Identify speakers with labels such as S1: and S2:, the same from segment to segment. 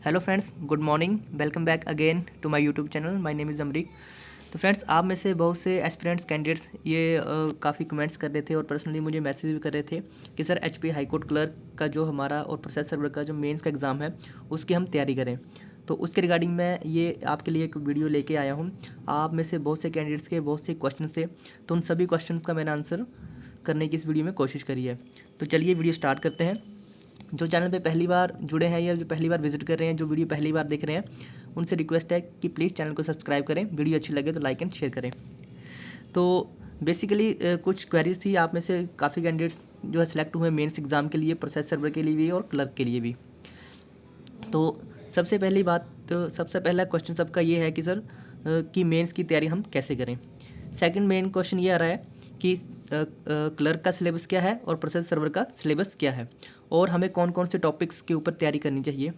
S1: Hello friends, good morning. Welcome back again to my YouTube channel. My name is Amrik. तो friends, आप में से बहुत से एस्पिरेंट्स कैंडिडेट्स ये काफ़ी कमेंट्स कर रहे थे और पर्सनली मुझे मैसेज भी कर रहे थे कि sir HP high court clerk का जो हमारा और प्रोसेस सर्वर का जो मेंस का एग्ज़ाम है उसकी हम तैयारी करें। तो उसके रिगार्डिंग मैं ये आपके लिए एक वीडियो लेके आया हूँ। आप में से बहुत से कैंडिडेट्स के बहुत से क्वेश्चन थे, तो उन सभी क्वेश्चन का मैंने आंसर करने की इस वीडियो में कोशिश करी है। तो चलिए वीडियो स्टार्ट करते हैं। जो चैनल पे पहली बार जुड़े हैं या जो पहली बार विजिट कर रहे हैं, जो वीडियो पहली बार देख रहे हैं, उनसे रिक्वेस्ट है कि प्लीज़ चैनल को सब्सक्राइब करें, वीडियो अच्छी लगे तो लाइक एंड शेयर करें। तो बेसिकली कुछ क्वेरीज थी, आप में से काफ़ी कैंडिडेट्स जो है सिलेक्ट हुए मेंस एग्ज़ाम के लिए, प्रोसेस सर्वर के लिए भी और क्लर्क के लिए भी। तो सबसे पहली बात, तो सबसे पहला क्वेश्चन सबका ये है कि सर कि मेंस की तैयारी हम कैसे करें। सेकंड मेन क्वेश्चन ये आ रहा है कि क्लर्क का सिलेबस क्या है और प्रोसेस सर्वर का सिलेबस क्या है, और हमें कौन कौन से टॉपिक्स के ऊपर तैयारी करनी चाहिए,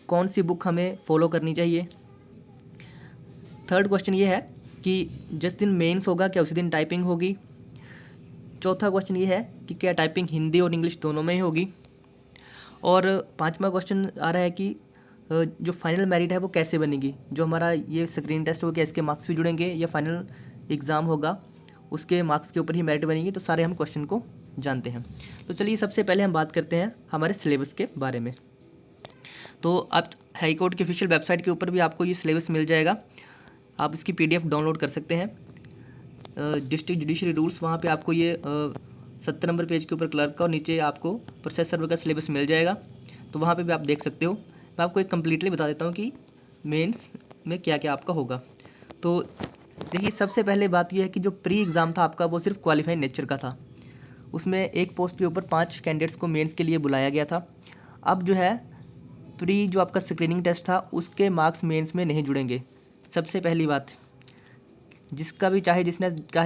S1: कौन सी बुक हमें फॉलो करनी चाहिए। थर्ड क्वेश्चन ये है कि जिस दिन मेंस होगा क्या उसी दिन टाइपिंग होगी। चौथा क्वेश्चन ये है कि क्या टाइपिंग हिंदी और इंग्लिश दोनों में ही होगी। और पांचवा क्वेश्चन आ रहा है कि जो फाइनल मेरिट है वो कैसे बनेगी। जो हमारा ये स्क्रीन टेस्ट होगा, इसके मार्क्स भी जुड़ेंगे या फाइनल एग्ज़ाम होगा उसके मार्क्स के ऊपर ही मेरिट बनेगी। तो सारे हम क्वेश्चन को जानते हैं। तो चलिए सबसे पहले हम बात करते हैं हमारे सिलेबस के बारे में। तो अब हाई कोर्ट की ऑफिशियल वेबसाइट के ऊपर भी आपको ये सिलेबस मिल जाएगा, आप इसकी PDF डाउनलोड कर सकते हैं। डिस्ट्रिक्ट जुडिशरी रूल्स, वहाँ पे आपको ये 70 नंबर पेज के ऊपर क्लर्क का और नीचे आपको प्रोसेस सर्वर का सिलेबस मिल जाएगा। तो वहाँ पे भी आप देख सकते हो। मैं आपको एक कम्प्लीटली बता देता हूँ कि मेंस में क्या क्या आपका होगा। तो देखिए, सबसे पहले बात यह है कि जो प्री एग्ज़ाम था आपका वो सिर्फ क्वालिफाइड नेचर का था। उसमें एक पोस्ट के ऊपर 5 कैंडिडेट्स को मेंस के लिए बुलाया गया था। अब जो है प्री जो आपका स्क्रीनिंग टेस्ट था उसके मार्क्स मेंस में नहीं जुड़ेंगे। सबसे पहली बात, जिसका भी चाहे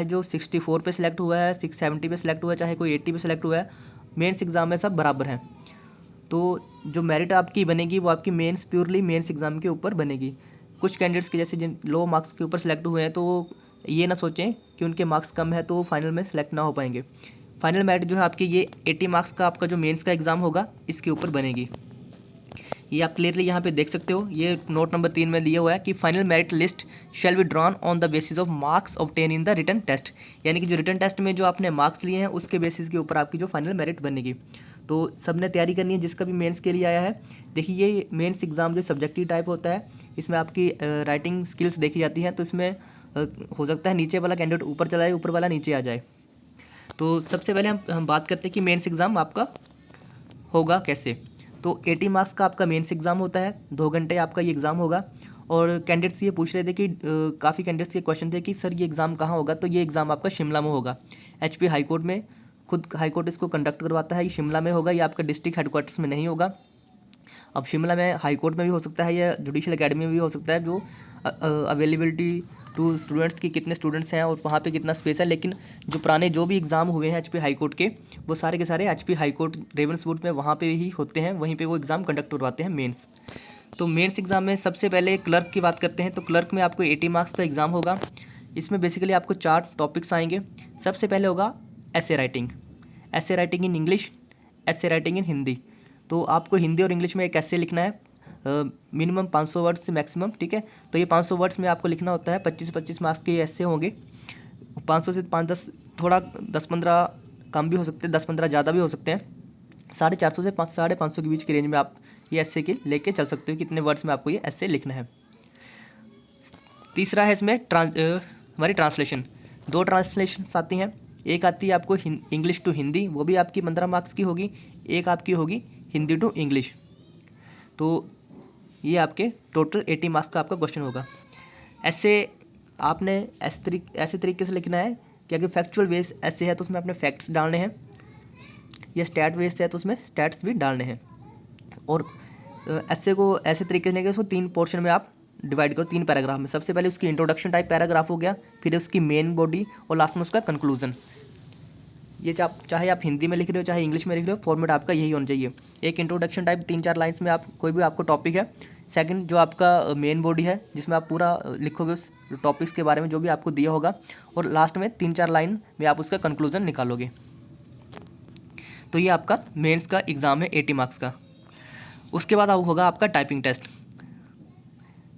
S1: जो 64 पे सिलेक्ट हुआ है, 670 पे सिलेक्ट हुआ है, चाहे कोई 80 पे सिलेक्ट हुआ है, मेंस एग्ज़ाम में सब बराबर हैं। तो जो मेरिट आपकी बनेगी वो आपकी मेंस, प्योरली मेंस एग्ज़ाम के ऊपर बनेगी। कुछ कैंडिडेट्स के जैसे जिन लो मार्क्स के ऊपर सिलेक्ट हुए हैं तो वो ये ना सोचें कि उनके मार्क्स कम है तो वो फाइनल में सिलेक्ट ना हो पाएंगे। फाइनल मेरिट जो है आपकी ये 80 मार्क्स का आपका जो मेंस का एग्ज़ाम होगा इसके ऊपर बनेगी। ये आप क्लियरली यहाँ पे देख सकते हो, ये नोट नंबर 3 में दिया हुआ है कि final merit list shall be drawn on the basis of marks obtain in the written test. यानी कि जो रिटन टेस्ट में जो आपने मार्क्स लिए हैं उसके बेसिस के ऊपर आपकी जो फाइनल मेरिट बनेगी। तो सबने तैयारी करनी है जिसका भी मेंस के लिए आया है। देखिए, ये मेंस एग्ज़ाम जो सब्जेक्टिव टाइप होता है, इसमें आपकी राइटिंग स्किल्स देखी जाती हैं। तो इसमें हो सकता है नीचे वाला कैंडिडेट ऊपर चला जाए, ऊपर वाला नीचे आ जाए। तो सबसे पहले हम बात करते हैं कि मेंस एग्ज़ाम आपका होगा कैसे। तो 80 मार्क्स का आपका मेंस एग्ज़ाम होता है, 2 घंटे आपका ये एग्ज़ाम होगा। और कैंडिडेट्स ये पूछ रहे थे कि काफ़ी कैंडिडेट्स ये क्वेश्चन थे कि सर ये एग्ज़ाम कहाँ होगा। तो ये एग्ज़ाम आपका शिमला में होगा। एचपी हाई कोर्ट में, खुद हाई कोर्ट इसको कंडक्ट करवाता है, ये शिमला में होगा, ये आपका डिस्ट्रिक्ट हेडक्वार्टर्स में नहीं होगा। अब शिमला में हाई कोर्ट में भी हो सकता है या जुडिशल अकेडमी में भी हो सकता है, जो अवेलेबिलिटी टू स्टूडेंट्स की कितने स्टूडेंट्स हैं और वहाँ पे कितना स्पेस है। लेकिन जो पुराने जो भी एग्ज़ाम हुए हैं एचपी हाई कोर्ट के, वो सारे के सारे एचपी हाई कोर्ट रेवन्सवुड में वहाँ पे ही होते हैं, वहीं पे वो एग्ज़ाम कंडक्ट करवाते हैं मेंस। तो मेंस एग्ज़ाम में सबसे पहले क्लर्क की बात करते हैं। तो क्लर्क में आपको 80 मार्क्स का एग्ज़ाम होगा। इसमें बेसिकली आपको 4 टॉपिक्स आएंगे। सबसे पहले होगा ऐसे राइटिंग इन इंग्लिश, ऐसे राइटिंग इन हिंदी। तो आपको हिंदी और इंग्लिश में एक ऐसे लिखना है, मिनिमम 500 वर्ड्स से मैक्सिमम, ठीक है। तो ये 500 वर्ड्स में आपको लिखना होता है। 25-25 मार्क्स के ऐसे होंगे। 500 से 5-10, थोड़ा 10-15 कम भी हो सकते हैं, 10-15 ज़्यादा भी हो सकते हैं। 450 से 550 के बीच की रेंज में आप ये ऐसे के लेके चल सकते हो, कितने वर्ड्स में आपको ये ऐसे लिखना है। तीसरा है इसमें हमारी ट्रांसलेशन। 2 ट्रांसलेशन आती हैं। एक आती है आपको इंग्लिश टू हिंदी, वो भी आपकी 15 मार्क्स की होगी। एक आपकी होगी हिंदी टू इंग्लिश। तो ये आपके टोटल 80 मार्क्स का आपका क्वेश्चन होगा। ऐसे आपने ऐसे तरीके से लिखना है कि अगर फैक्चुअल बेस ऐसे है तो उसमें आपने फैक्ट्स डालने हैं, या स्टैट बेस है तो उसमें स्टैट्स भी डालने हैं। और ऐसे को ऐसे तरीके से लेके उसको 3 पोर्शन में आप डिवाइड करो, 3 पैराग्राफ में। सबसे पहले उसकी इंट्रोडक्शन टाइप पैराग्राफ हो गया, फिर उसकी मेन बॉडी और लास्ट में उसका कंक्लूजन। ये चाहे आप हिंदी में लिख रहे हो चाहे इंग्लिश में लिख रहे हो, फॉर्मेट आपका यही होना चाहिए। एक इंट्रोडक्शन टाइप 3-4 लाइन्स में आप कोई भी आपको टॉपिक है। सेकंड जो आपका मेन बॉडी है जिसमें आप पूरा लिखोगे उस टॉपिक्स के बारे में जो भी आपको दिया होगा, और लास्ट में 3-4 लाइन में आप उसका कंक्लूजन निकालोगे। तो ये आपका मेंस का एग्ज़ाम है 80 मार्क्स का। उसके बाद अब होगा आपका टाइपिंग टेस्ट।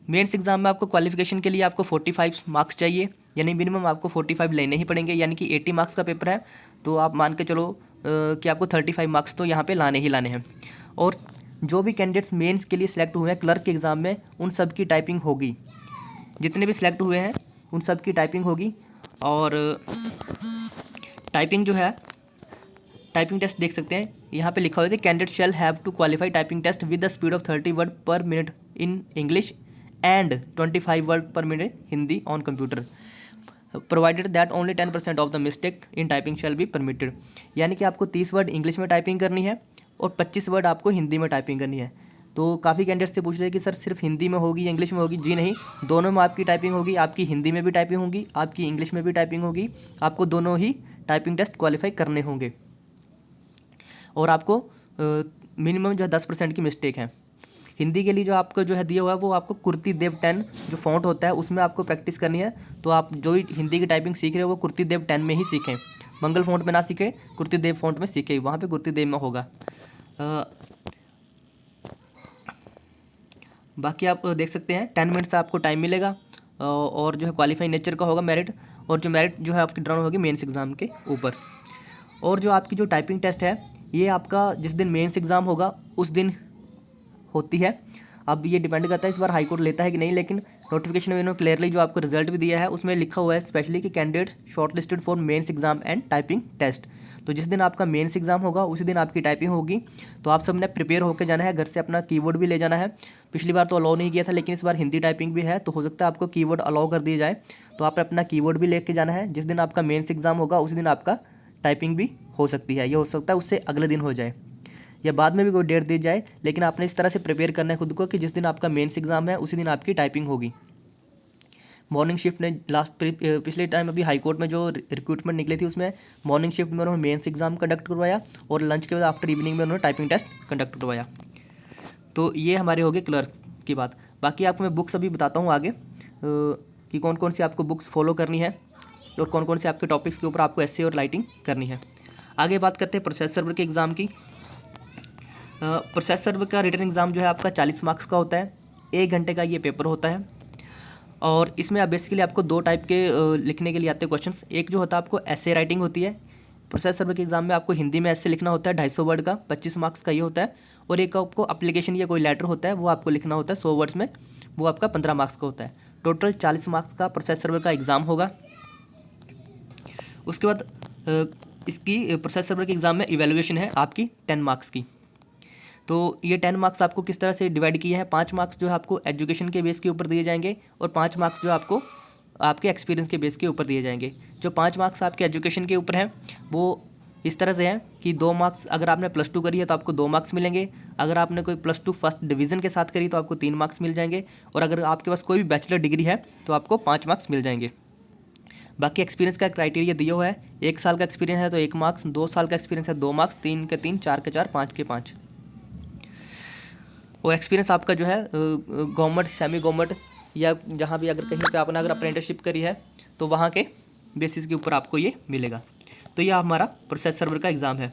S1: मेंस एग्जाम में आपको क्वालिफिकेशन के लिए आपको 45 मार्क्स चाहिए, यानी मिनिमम आपको 45 लेने ही पड़ेंगे, यानी कि 80 मार्क्स का पेपर है तो आप मान के चलो कि आपको 35 मार्क्स तो यहाँ पे लाने ही लाने हैं। और जो भी कैंडिडेट्स मेंस के लिए सिलेक्ट हुए हैं क्लर्क के एग्ज़ाम में, उन सब की टाइपिंग होगी, जितने भी सिलेक्ट हुए हैं उन सब की टाइपिंग होगी। और टाइपिंग जो है, टाइपिंग टेस्ट देख सकते हैं यहाँ पे लिखा हुआ है candidate shall have to qualify typing test with the speed of 30 word per minute in English and 25 word per minute Hindi on computer, provided that only 10% of the mistake in typing shall be permitted. यानी कि आपको 30 word English में typing करनी है और 25 word आपको हिंदी में typing करनी है। तो काफ़ी कैंडिडेट से पूछ रहे हैं कि सर सिर्फ हिंदी में होगी या इंग्लिश में होगी? जी नहीं, दोनों में आपकी टाइपिंग होगी। आपकी हिंदी में भी टाइपिंग होगी, आपकी इंग्लिश में भी टाइपिंग होगी। आपको दोनों ही टाइपिंग टेस्ट क्वालिफाई करने होंगे और आपको मिनिमम जो है 10% की मिस्टेक है। हिंदी के लिए जो आपको जो है दिया हुआ है वो आपको कुर्ती देव 10 जो फॉन्ट होता है उसमें आपको प्रैक्टिस करनी है। तो आप जो भी हिंदी की टाइपिंग सीख रहे हो वो कुर्ती देव 10 में ही सीखें, मंगल फॉन्ट में ना सीखें, कुर्ती देव फॉन्ट में सीखें, वहाँ पे कुर्ती देव में होगा। बाकी आप देख सकते हैं 10 मिनट से आपको टाइम मिलेगा और जो है क्वालिफाई नेचर का होगा मेरिट, और जो मेरिट जो है आपकी ड्राउन होगी मेंस एग्ज़ाम के ऊपर। और जो आपकी जो टाइपिंग टेस्ट है ये आपका जिस दिन मेंस एग्ज़ाम होगा उस दिन होती है। अब ये डिपेंड करता है इस बार हाई कोर्ट लेता है कि नहीं, लेकिन नोटिफिकेशन में इन्होंने क्लियरली जो आपको रिजल्ट भी दिया है उसमें लिखा हुआ है स्पेशली कि candidate short listed for mains exam and typing test. तो जिस दिन आपका मेंस एग्जाम होगा उसी दिन आपकी टाइपिंग होगी। तो आप सब ने प्रिपेयर होकर जाना है, घर से अपना कीबोर्ड भी ले जाना है। पिछली बार तो अलाउ नहीं किया था लेकिन इस बार हिंदी टाइपिंग भी है तो हो सकता है आपको कीबोर्ड अलाउ कर दिया जाए। तो आप अपना कीबोर्ड भी लेके जाना है। जिस दिन आपका मेंस एग्जाम होगा उसी दिन आपका टाइपिंग भी हो सकती है, ये हो सकता है उससे अगले दिन हो जाए या बाद में भी कोई डेट दी जाए, लेकिन आपने इस तरह से प्रिपेयर करना है खुद को कि जिस दिन आपका मेंस एग्जाम है उसी दिन आपकी टाइपिंग होगी। मॉर्निंग शिफ्ट ने पिछले टाइम अभी हाई कोर्ट में जो रिक्रूटमेंट निकली थी उसमें मॉर्निंग शिफ्ट में उन्होंने मेंस एग्जाम कंडक्ट करवाया और लंच के बाद आफ्टर इवनिंग में उन्होंने टाइपिंग टेस्ट कंडक्ट करवाया। तो ये हमारे हो गए क्लर्क की बात। बाकी आपको मैं बुक्स अभी बताता हूँ आगे कि कौन कौन सी आपको बुक्स फॉलो करनी है और कौन कौन से आपके टॉपिक्स के ऊपर आपको एस्से और राइटिंग करनी है। आगे बात करते हैं प्रोसेस सर्वर के एग्ज़ाम की। प्रोसेस सर्वर का रिटन एग्ज़ाम जो है आपका 40 मार्क्स का होता है, 1 घंटे का ये पेपर होता है। और इसमें आप बेसिकली आपको 2 टाइप के लिखने के लिए आते हैं क्वेश्चंस। एक जो होता है आपको एस्से राइटिंग होती है, प्रोसेस सर्वर के एग्ज़ाम में आपको हिंदी में एस्से लिखना होता है 250 वर्ड का, 25 मार्क्स का ये होता है। और एक आपको एप्लीकेशन या कोई लेटर होता है वो आपको लिखना होता है 100 वर्ड्स में, वो आपका 15 मार्क्स का होता है। टोटल 40 मार्क्स का प्रोसेस सर्वर का एग्ज़ाम होगा। उसके बाद इसकी प्रोसेस सर्वर के एग्ज़ाम में इवैल्यूएशन है आपकी 10 मार्क्स की। तो ये 10 मार्क्स आपको किस तरह से डिवाइड किए हैं, 5 मार्क्स जो है आपको एजुकेशन के बेस के ऊपर दिए जाएंगे और 5 मार्क्स जो आपको आपके एक्सपीरियंस के बेस के ऊपर दिए जाएंगे। जो 5 मार्क्स आपके एजुकेशन के ऊपर हैं वो इस तरह से हैं कि 2 मार्क्स अगर आपने +2 करी है तो आपको 2 मार्क्स मिलेंगे। अगर आपने कोई +2 फर्स्ट डिवीज़न के साथ करी तो आपको 3 मार्क्स मिल जाएंगे। और अगर आपके पास कोई भी बैचलर डिग्री है तो आपको 5 मार्क्स मिल जाएंगे। बाकी एक्सपीरियंस का क्राइटेरिया दिया हुआ है, 1 साल का एक्सपीरियंस है तो 1 मार्क्स, 2 साल का एक्सपीरियंस है 2 मार्क्स, 3 के 3, 4 के 4, 5 के 5। और एक्सपीरियंस आपका जो है गवर्नमेंट, सेमी गवर्नमेंट या जहाँ भी अगर कहीं पे आपने अगर अप्रेंटिसशिप करी है तो वहाँ के बेसिस के ऊपर आपको ये मिलेगा। तो ये हमारा प्रोसेस सर्वर का एग्ज़ाम है।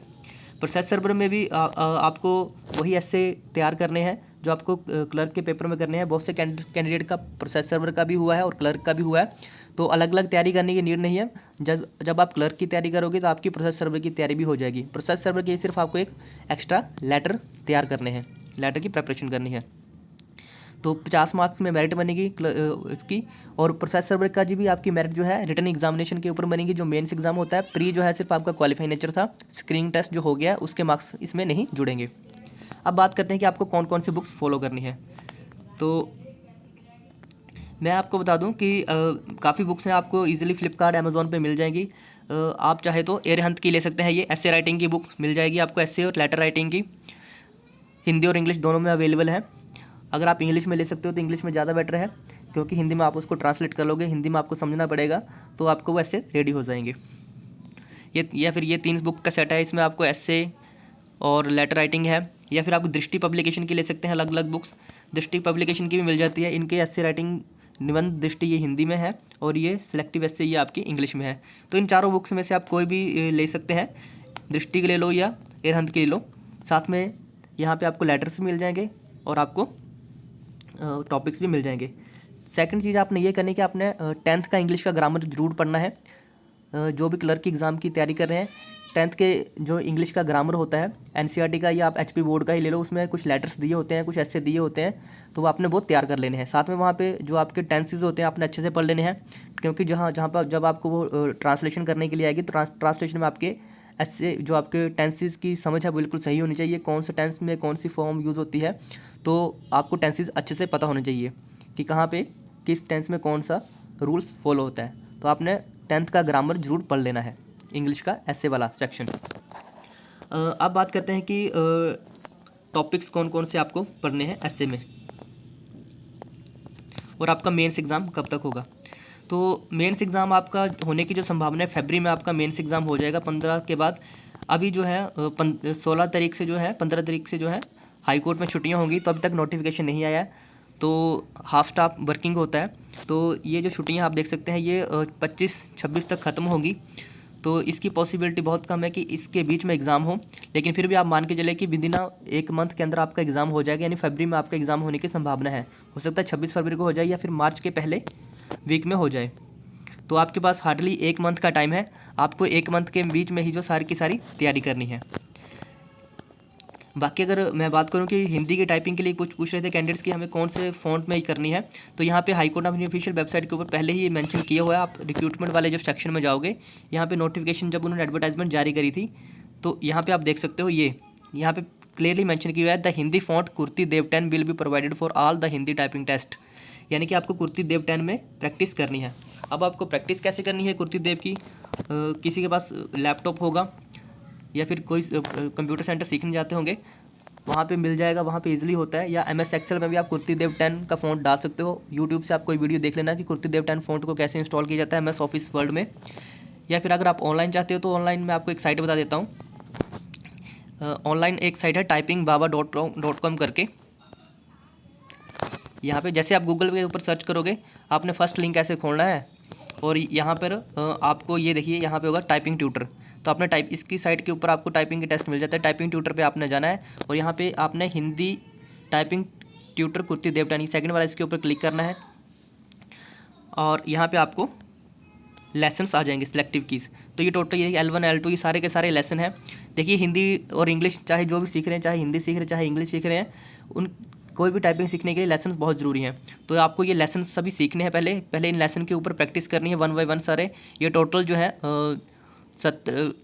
S1: प्रोसेस सर्वर में भी आपको वही एस्से तैयार करने हैं जो आपको क्लर्क के पेपर में करने हैं। बहुत से कैंडिडेट का प्रोसेस सर्वर का भी हुआ है और क्लर्क का भी हुआ है, तो अलग अलग तैयारी करने की नीड नहीं है। जब आप क्लर्क की तैयारी करोगे तो आपकी प्रोसेस सर्वर की तैयारी भी हो जाएगी। प्रोसेस सर्वर के सिर्फ आपको एक एक्स्ट्रा लेटर तैयार करने हैं, लेटर की प्रिपरेशन करनी है। तो 50 मार्क्स में मेरिट बनेगी इसकी। और प्रोसेस सर्वर का जी भी आपकी मेरिट जो है रिटन एग्जामिनेशन के ऊपर बनेगी। जो मेंस एग्जाम होता है प्री जो है सिर्फ आपका क्वालिफाई नेचर था, स्क्रीनिंग टेस्ट जो हो गया उसके मार्क्स इसमें नहीं जुड़ेंगे। अब बात करते हैं कि आपको कौन कौन सी बुक्स फॉलो करनी है। तो मैं आपको बता दूं कि काफ़ी बुक्स हैं, आपको इजीली फ्लिपकार्ट अमेज़ॉन पे मिल जाएंगी। आप चाहे तो एरहंत की ले सकते हैं, ये एस्से राइटिंग की बुक मिल जाएगी आपको, एस्से और लेटर राइटिंग की, हिंदी और इंग्लिश दोनों में अवेलेबल है। अगर आप इंग्लिश में ले सकते हो तो इंग्लिश में ज़्यादा बेटर है क्योंकि हिंदी में आप उसको ट्रांसलेट कर लोगे, हिंदी में आपको समझना पड़ेगा तो आपको वो ऐसे रेडी हो जाएंगे। ये या फिर ये 3 बुक का सेट है, इसमें आपको एस्से और लेटर राइटिंग है। या फिर आपको दृष्टि पब्लिकेशन की ले सकते हैं अलग अलग बुक्स, दृष्टि पब्लिकेशन की भी मिल जाती है। इनके एस्से राइटिंग निबंध दृष्टि ये हिंदी में है और ये सिलेक्टिव एस्से ये आपकी इंग्लिश में है। तो इन चारों बुक्स में से आप कोई भी ले सकते हैं, दृष्टि के ले लो या एरहंत के ले लो। साथ में यहाँ पे आपको लेटर्स मिल जाएंगे और आपको टॉपिक्स भी मिल जाएंगे। सेकंड चीज़ आपने ये करनी है कि आपने 10th का इंग्लिश का ग्रामर जरूर पढ़ना है। जो भी क्लर्क की एग्ज़ाम की तैयारी कर रहे हैं, 10th के जो इंग्लिश का ग्रामर होता है एनसीईआरटी का या आप एचपी बोर्ड का ही ले लो, उसमें कुछ लेटर्स दिए होते हैं, कुछ ऐसे दिए होते हैं, तो वो आपने वो तैयार कर लेने हैं। साथ में वहाँ पे जो आपके टेंसेज होते हैं आपने अच्छे से पढ़ लेने हैं, क्योंकि जहाँ जहाँ पर जब आपको वो ट्रांसलेशन करने के लिए आएगी तो ट्रांसलेशन में आपके ऐसे जो आपके टेंसेज की समझ है बिल्कुल सही होनी चाहिए, कौन से टेंस में कौन सी फॉर्म यूज़ होती है, तो आपको टेंसेज अच्छे से पता होने चाहिए कि कहाँ पे किस टेंस में कौन सा रूल्स फॉलो होता है। तो आपने 10th का ग्रामर जरूर पढ़ लेना है, इंग्लिश का ऐसे वाला सेक्शन। अब बात करते हैं कि टॉपिक्स कौन कौन से आपको पढ़ने हैं ऐसे में, और आपका मेंस एग्ज़ाम कब तक होगा। तो मेंस एग्ज़ाम आपका होने की जो संभावना है, फरवरी में आपका मेंस एग्ज़ाम हो जाएगा 15 के बाद। अभी जो है 16 तारीख से जो है 15 तारीख से जो है हाई कोर्ट में छुट्टियां होंगी, तो अभी तक नोटिफिकेशन नहीं आया है, तो हाफ स्टाफ वर्किंग होता है। तो ये जो छुट्टियां आप देख सकते हैं ये 25-26 तक ख़त्म होंगी, तो इसकी पॉसिबिलिटी बहुत कम है कि इसके बीच में एग्ज़ाम हो, लेकिन फिर भी आप मान के चले कि विदिन एक मंथ के अंदर आपका एग्ज़ाम हो जाएगा, यानी फरवरी में आपका एग्ज़ाम होने की संभावना है। हो सकता है 26 फरवरी को हो जाए या फिर मार्च के पहले वीक में हो जाए। तो आपके पास हार्डली एक मंथ का टाइम है, आपको एक मंथ के बीच में ही जो सारी की सारी तैयारी करनी है। बाकी अगर मैं बात करूं कि हिंदी की टाइपिंग के लिए कुछ पूछ रहे थे कैंडिडेट्स की हमें कौन से फ़ॉन्ट में ही करनी है, तो यहाँ पे हाई कोर्ट अपनी ऑफिशियल वेबसाइट के ऊपर पहले ही मेंशन किया हुआ है। आप रिक्रूटमेंट वाले जब सेक्शन में जाओगे, यहाँ पे नोटिफिकेशन जब उन्होंने एडवर्टाइजमेंट जारी करी थी, तो यहाँ पे आप देख सकते हो, ये यहाँ पे क्लियरली मेंशन किया हुआ है, the Hindi font Kruti Dev 10 will be provided for all the Hindi typing test, यानी कि आपको कुर्ती देव 10 में प्रैक्टिस करनी है। अब आपको प्रैक्टिस कैसे करनी है कुर्ती देव की, किसी के पास लैपटॉप होगा या फिर कोई कंप्यूटर सेंटर सीखने जाते होंगे, वहाँ पे मिल जाएगा, वहाँ पे इजीली होता है। या MS एक्सेल में भी आप कुर्ती देव 10 का फ़ॉन्ट डाल सकते हो। यूट्यूब से आप कोई वीडियो देख लेना कि कुर्ती देव 10 फ़ॉन्ट को कैसे इंस्टॉल किया जाता है MS ऑफिस वर्ड में। या फिर अगर आप ऑनलाइन चाहते हो तो ऑनलाइन मैं आपको एक साइट बता देता हूँ। ऑनलाइन एक साइट है typingbaba.com करके। यहाँ पे जैसे आप गूगल के ऊपर सर्च करोगे, आपने फर्स्ट लिंक ऐसे खोलना है और यहाँ पर आपको ये देखिए यहाँ पे होगा टाइपिंग ट्यूटर, तो आपने इसकी साइट के ऊपर आपको टाइपिंग के टेस्ट मिल जाता है। टाइपिंग ट्यूटर पे आपने जाना है और यहाँ पे आपने Hindi typing tutor kurti Dev 10 second वाला इसके ऊपर क्लिक करना है और यहाँ पे आपको लेसन्स आ जाएंगे सिलेक्टिव कीज़। तो ये टोटल ये L1 L2 ये सारे के सारे लेसन हैं। देखिए हिंदी और इंग्लिश चाहे जो भी सीख रहे हैं, चाहे हिंदी सीख रहे हैं चाहे इंग्लिश सीख रहे हैं, उन कोई भी टाइपिंग सीखने के लिए लेसन बहुत ज़रूरी हैं। तो आपको ये लेसन सभी सीखने हैं, पहले इन लेसन के ऊपर प्रैक्टिस करनी है 1 बाय 1 सारे। ये टोटल जो है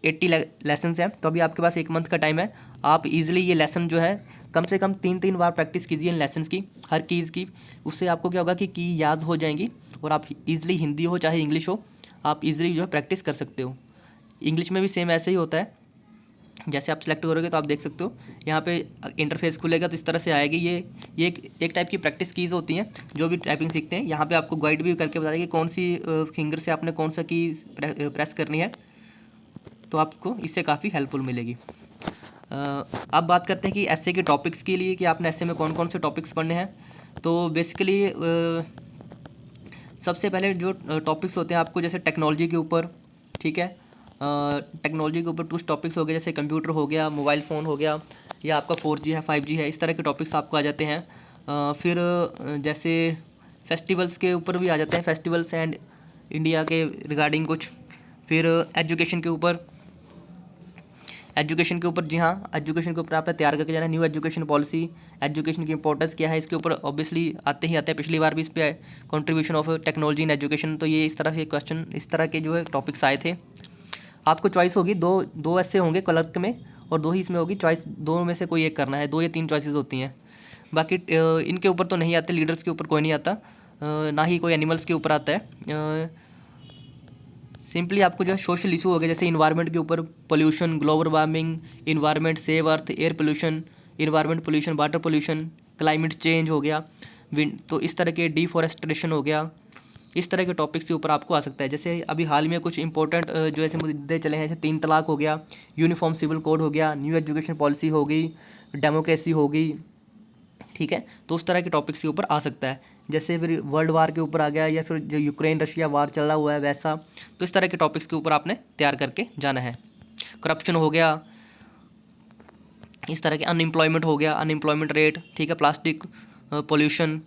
S1: 80 लेसन हैं। तो अभी आपके पास एक मंथ का टाइम है, आप इजीली ये लेसन जो है कम से कम 3 बार प्रैक्टिस कीजिए इन लेसन्स की, हर कीज़ की। उससे आपको क्या होगा कि की याद हो जाएंगी और आप इजीली हिंदी हो चाहे इंग्लिश हो, आप इजीली जो है प्रैक्टिस कर सकते हो। इंग्लिश में भी सेम ऐसे ही होता है, जैसे आप सेलेक्ट करोगे तो आप देख सकते हो यहाँ पे इंटरफेस खुलेगा तो इस तरह से आएगी। ये एक टाइप की प्रैक्टिस कीज़ होती हैं जो भी टाइपिंग सीखते हैं। यहाँ पे आपको गाइड भी करके बता देंगे कौन सी फिंगर से आपने कौन सा की प्रेस करनी है, तो आपको इससे काफ़ी हेल्पफुल मिलेगी। अब बात करते हैं कि ऐसे के टॉपिक्स के लिए कि आपने ऐसे में कौन कौन से टॉपिक्स पढ़ने हैं। तो बेसिकली सबसे पहले जो टॉपिक्स होते हैं आपको जैसे टेक्नोलॉजी के ऊपर, ठीक है, टेक्नोलॉजी के ऊपर कुछ टॉपिक्स हो गए, जैसे कंप्यूटर हो गया, मोबाइल फ़ोन हो गया, या आपका 4G है 5G है, इस तरह के टॉपिक्स आपको आ जाते हैं। फिर जैसे फेस्टिवल्स के ऊपर भी आ जाते हैं, फेस्टिवल्स एंड इंडिया के रिगार्डिंग कुछ। फिर एजुकेशन के ऊपर जी हाँ, एजुकेशन के ऊपर आपने तैयार करके जाना है। न्यू एजुकेशन पॉलिसी, एजुकेशन की इंपॉर्टेंस क्या है, इसके ऊपर ऑब्वियसली आते ही आते हैं। पिछली बार भी इस पर contribution of technology in education, तो ये इस तरह के क्वेश्चन, इस तरह के जो है टॉपिक्स आए थे। आपको चॉइस होगी, दो ऐसे होंगे क्लर्क में और 2 ही इसमें होगी चॉइस, दोनों में से कोई एक करना है, 2 या 3 चॉइसेस होती हैं। बाकी इनके ऊपर तो नहीं आते, लीडर्स के ऊपर कोई नहीं आता, ना ही कोई एनिमल्स के ऊपर आता है। सिंपली आपको जो है सोशल इशू हो गया, जैसे इन्वायरमेंट के ऊपर, pollution, global warming, environment, save earth, air pollution, environment pollution, water pollution, climate change हो गया, विंड, तो इस तरह के डिफॉरेस्टेशन हो गया, इस तरह के टॉपिक्स के ऊपर आपको आ सकता है। जैसे अभी हाल में कुछ इंपॉर्टेंट जो ऐसे मुद्दे चले हैं, जैसे 3 तलाक हो गया, यूनिफॉर्म सिविल कोड हो गया, न्यू एजुकेशन पॉलिसी हो गई, डेमोक्रेसी हो गई, ठीक है, तो उस तरह के टॉपिक्स के ऊपर आ सकता है। जैसे फिर वर्ल्ड वार के ऊपर आ गया, या फिर जो यूक्रेन रशिया वार चला हुआ है वैसा, तो इस तरह के टॉपिक्स के ऊपर आपने तैयार करके जाना है। करप्शन हो गया, इस तरह के अनएम्प्लॉयमेंट हो गया, अनएम्प्लॉयमेंट रेट, ठीक है, प्लास्टिक पोल्यूशन।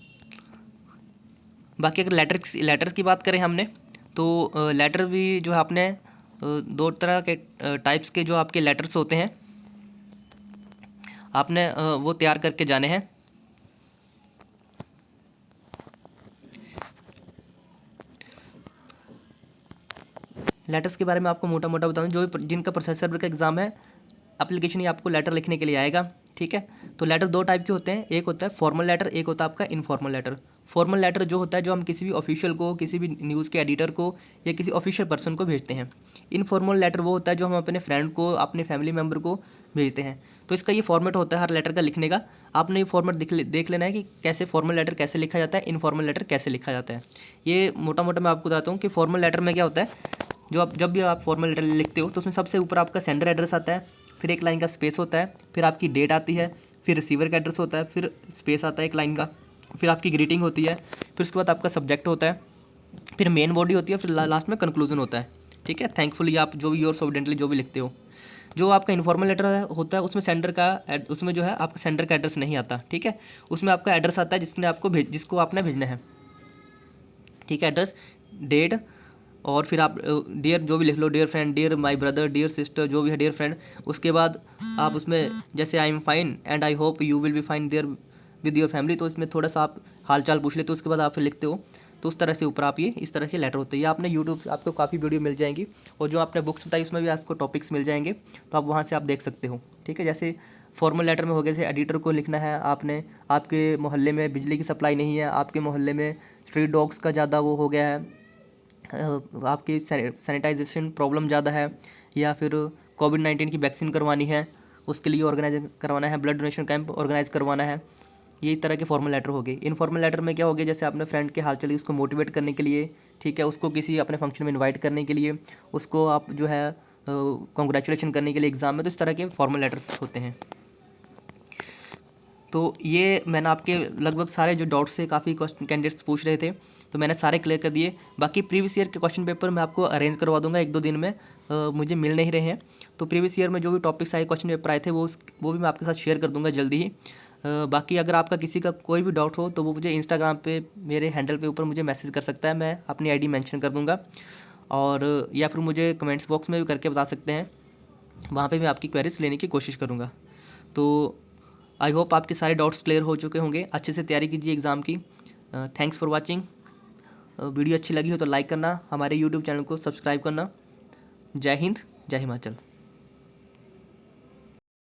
S1: बाकी अगर लेटर्स की बात करें हमने, तो लेटर भी जो है आपने दो तरह के टाइप्स के जो आपके लेटर्स होते हैं आपने वो तैयार करके जाने हैं। लेटर्स के बारे में आपको मोटा मोटा बताऊं, जो जिनका प्रोसेसर का एग्ज़ाम है, एप्लीकेशन ही आपको लेटर लिखने के लिए आएगा, ठीक है। तो लेटर दो टाइप के होते हैं, एक होता है फॉर्मल लेटर, एक होता है आपका इनफॉर्मल लेटर। फॉर्मल लेटर जो होता है जो हम किसी भी ऑफिशियल को, किसी भी न्यूज़ के एडिटर को या किसी ऑफिशियल पर्सन को भेजते हैं। इनफॉर्मल लेटर वो होता है जो हम अपने फ्रेंड को, अपने फैमिली मेम्बर को भेजते हैं। तो इसका ये फॉर्मेट होता है हर लेटर का लिखने का। आपने ये फॉर्मेट देख लेना है कि कैसे फॉर्मल लेटर कैसे लिखा जाता है, इनफॉर्मल लेटर कैसे लिखा जाता है। ये मोटा मोटा मैं आपको बताता हूँ कि फॉर्मल लेटर में क्या होता है। जब भी आप फॉर्मल लेटर लिखते हो तो उसमें सबसे ऊपर आपका सेंडर एड्रेस आता है, फिर एक लाइन का स्पेस होता है, फिर आपकी डेट आती है, फिर रिसीवर का एड्रेस होता है, फिर स्पेस आता है एक लाइन का, फिर आपकी ग्रीटिंग होती है, फिर उसके बाद आपका सब्जेक्ट होता है, फिर मेन बॉडी होती है, फिर लास्ट में कंक्लूजन होता है, ठीक है। थैंकफुली आप जो भी योर्स ऑब्डिएंटली जो भी लिखते हो। जो आपका इन्फॉर्मल लेटर होता है उसमें जो है आपका सेंडर का एड्रेस नहीं आता, ठीक है। उसमें आपका एड्रेस आता है जिसको आपने भेजना है, ठीक है, एड्रेस, डेट, और फिर आप डियर जो भी लिख लो, dear friend, dear my brother, dear sister, जो भी है डियर फ्रेंड। उसके बाद आप उसमें जैसे I am fine and I hope you will be fine there with your family, तो इसमें थोड़ा सा आप हाल चाल पूछ लेते हो, उसके बाद आप फिर लिखते हो। तो उस तरह से ऊपर आप ये इस तरह के लेटर होते हैं। ये आपने यूट्यूब से आपको काफ़ी वीडियो मिल जाएंगी, और जो आपने बुक्स बताई उसमें भी आपको टॉपिक्स मिल जाएंगे, तो आप वहाँ से आप देख सकते हो, ठीक है। जैसे फॉर्मल लेटर में हो गया, जैसे एडिटर को लिखना है आपने, आपके मोहल्ले में बिजली की सप्लाई नहीं है, आपके मोहल्ले में स्ट्रीट डॉग्स का ज़्यादा वो हो गया है, आपकी सैनिटाइजेशन प्रॉब्लम ज़्यादा है, या फिर कोविड-19 की वैक्सीन करवानी है, उसके लिए ऑर्गेनाइज करवाना है, ब्लड डोनेशन कैंप ऑर्गेनाइज करवाना है। ये तरह के फॉर्मल लेटर हो गए। इनफॉर्मल लेटर में क्या हो गया, जैसे अपने फ्रेंड के हाल चाल उसको मोटिवेट करने के लिए, ठीक है, उसको किसी अपने फंक्शन में इन्वाइट करने के लिए, उसको आप जो है कॉन्ग्रेचुलेशन करने के लिए एग्ज़ाम में, तो इस तरह के फॉर्मल लेटर्स होते हैं। तो ये मैंने आपके लगभग सारे जो डाउट्स थे, काफ़ी क्वेश्चन कैंडिडेट्स पूछ रहे थे, तो मैंने सारे क्लियर कर दिए। बाकी प्रीवियस ईयर के क्वेश्चन पेपर मैं आपको अरेंज करवा दूंगा 1-2 दिन में, मुझे मिल नहीं रहे हैं। तो प्रीवियस ईयर में जो भी टॉपिक्स आए, क्वेश्चन पेपर आए थे, वो भी मैं आपके साथ शेयर कर दूंगा जल्दी ही। बाकी अगर आपका किसी का कोई भी डाउट हो तो वो मुझे इंस्टाग्राम पे मेरे हैंडल पे ऊपर मुझे मैसेज कर सकता है, मैं अपनी आईडी मेंशन कर दूंगा, और या फिर मुझे कमेंट्स बॉक्स में भी करके बता सकते हैं, वहाँ पे मैं आपकी क्वेरीज लेने की कोशिश करूँगा। तो आई होप आपके सारे डाउट्स क्लियर हो चुके होंगे। अच्छे से तैयारी कीजिए एग्ज़ाम की। Thanks for watching. वीडियो अच्छी लगी हो तो लाइक करना, हमारे यूट्यूब चैनल को सब्सक्राइब करना। जय हिंद, जय हिमाचल।